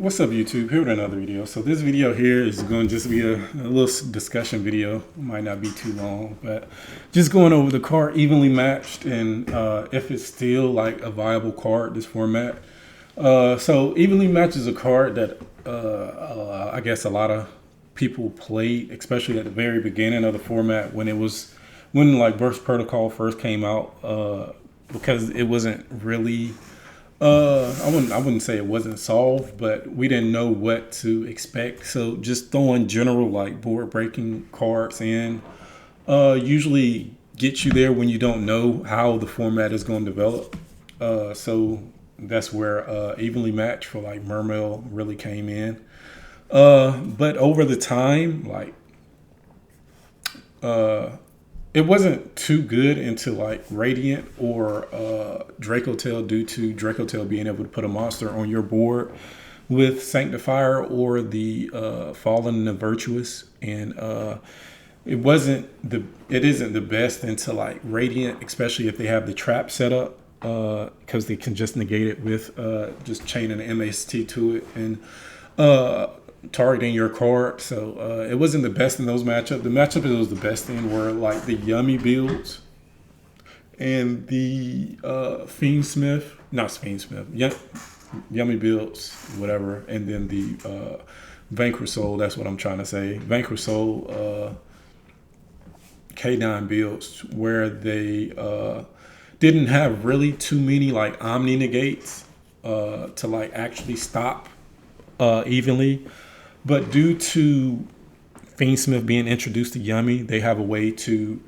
What's up, YouTube? Here with another video. So this video here is going to just be a little discussion video. It might not be too long, but just going over the card evenly matched and if it's still like a viable card, this format. So evenly matched is a card that I guess a lot of people played, especially at the very beginning of the format when like Burst Protocol first came out, because it wasn't really. I wouldn't say it wasn't solved, but we didn't know what to expect. So just throwing general like board breaking cards in usually gets you there when you don't know how the format is going to develop. So that's where evenly matched for like Mermail really came in. But over the time, like it wasn't too good into like Radiant or Dracotail, due to Dracotail being able to put a monster on your board with Sanctifier or the Fallen and the Virtuous, and it isn't the best into like Radiant, especially if they have the trap set up, because they can just negate it with just chaining an MST to it and targeting your card. So it wasn't the best in those matchups. The matchup it was the best in were like the Yummy builds and the Yummy builds, whatever, and then the Vanquish Soul. That's what I'm trying to say. Vanquish Soul K9 builds, where they didn't have really too many like Omni negates to like actually stop evenly. But due to Fiendsmith being introduced to Yummy, they have a way to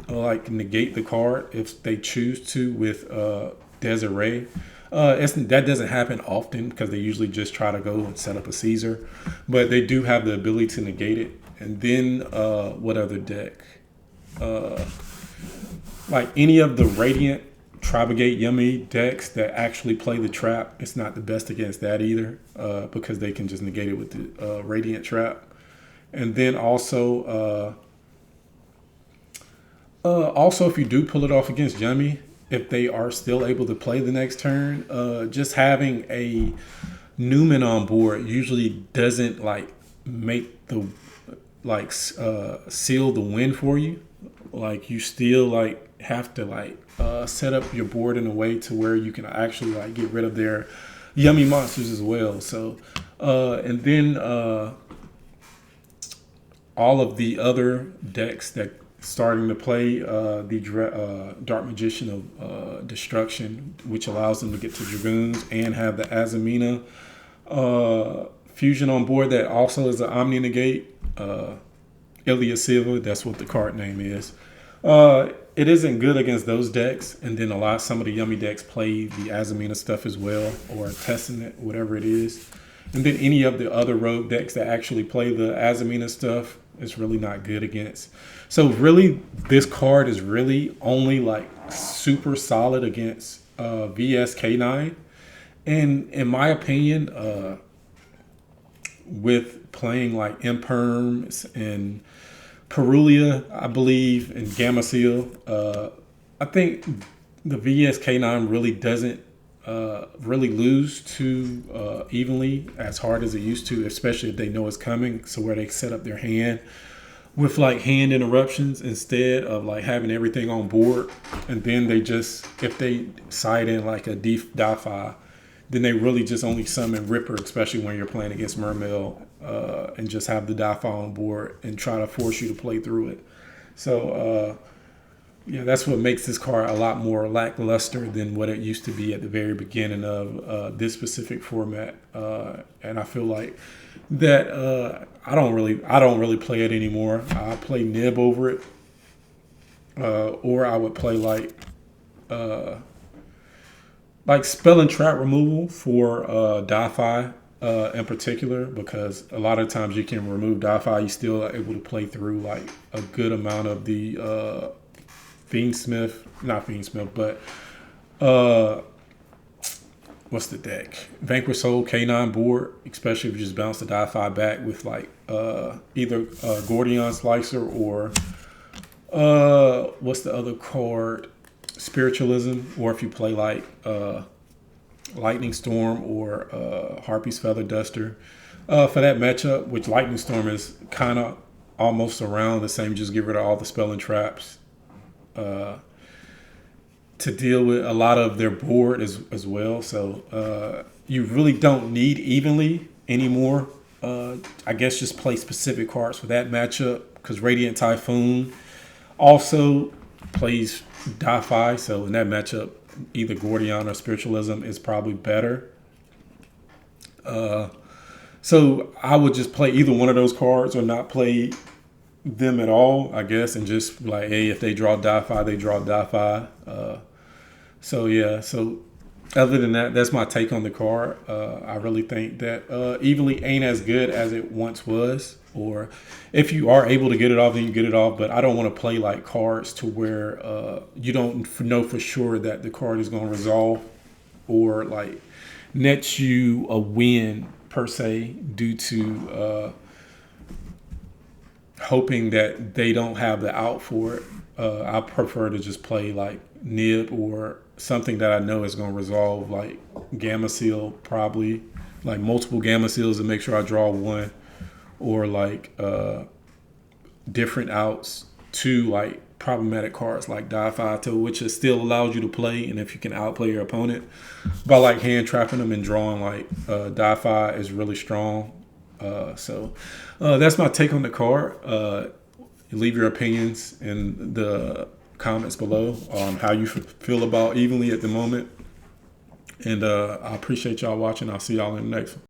like negate the card if they choose to with Desiree. That doesn't happen often because they usually just try to go and set up a Caesar, but they do have the ability to negate it. And then what other deck? Like any of the Radiant Tribegate Yummy decks that actually play the trap, it's not the best against that either, because they can just negate it with the Radiant trap. And then also if you do pull it off against Yummy, if they are still able to play the next turn, just having a Newman on board usually doesn't like make the like seal the win for you. Like you still like have to like set up your board in a way to where you can actually like get rid of their Yummy monsters as well. So and then all of the other decks that starting to play the Dark Magician of Destruction, which allows them to get to Dragoons and have the Azamina fusion on board that also is an Omni negate. Ilya Silva, that's what the card name is. It isn't good against those decks, and then some of the Yummy decks play the Azamina stuff as well, or Testament, whatever it is. And then any of the other rogue decks that actually play the Azamina stuff is really not good against. So really, this card is really only like super solid against VSK9. And in my opinion, with playing like Imperms and Perulia, I believe, and Gamma Seal, I think the VSK9 really doesn't really lose too evenly as hard as it used to, especially if they know it's coming. So where they set up their hand with like hand interruptions instead of like having everything on board, and then they just, if they side in like a Di-Fi, then they really just only summon Ripper, especially when you're playing against Mermail, and just have the Di-Fi on board and try to force you to play through it. So yeah, that's what makes this card a lot more lackluster than what it used to be at the very beginning of this specific format. And I feel like that I don't really play it anymore. I play Nib over it, or I would play like spell and trap removal for Di-Fi in particular, because a lot of times you can remove Di-Fi, you still are able to play through like a good amount of the not Fiendsmith, but what's the deck? Vanquish Soul K9 board, especially if you just bounce the Di-Fi back with like either Gordion Slicer or what's the other card? Spiritualism, or if you play like Lightning Storm or Harpy's Feather Duster for that matchup, which Lightning Storm is kind of almost around the same. Just get rid of all the spell and traps to deal with a lot of their board as well. So you really don't need evenly anymore. I guess just play specific cards for that matchup because Radiant Typhoon also plays Di-Fi. So in that matchup, either Gordion or Spiritualism is probably better. So I would just play either one of those cards or not play them at all, I guess, and just like, hey, if they draw Di-Fi, they draw Di-Fi. So other than that, that's my take on the card. I really think that Evenly ain't as good as it once was. Or if you are able to get it off, then you get it off. But I don't want to play like cards to where you don't know for sure that the card is going to resolve or like nets you a win per se due to hoping that they don't have the out for it. I prefer to just play like Nib or something that I know is going to resolve, like Gamma Seal, probably like multiple Gamma Seals to make sure I draw one, or like different outs to like problematic cards like Di-Fi, which it still allows you to play, and if you can outplay your opponent by like hand trapping them and drawing like Di-Fi is really strong. So that's my take on the card. Leave your opinions in the comments below on how you feel about Evenly at the moment. And I appreciate y'all watching. I'll see y'all in the next one.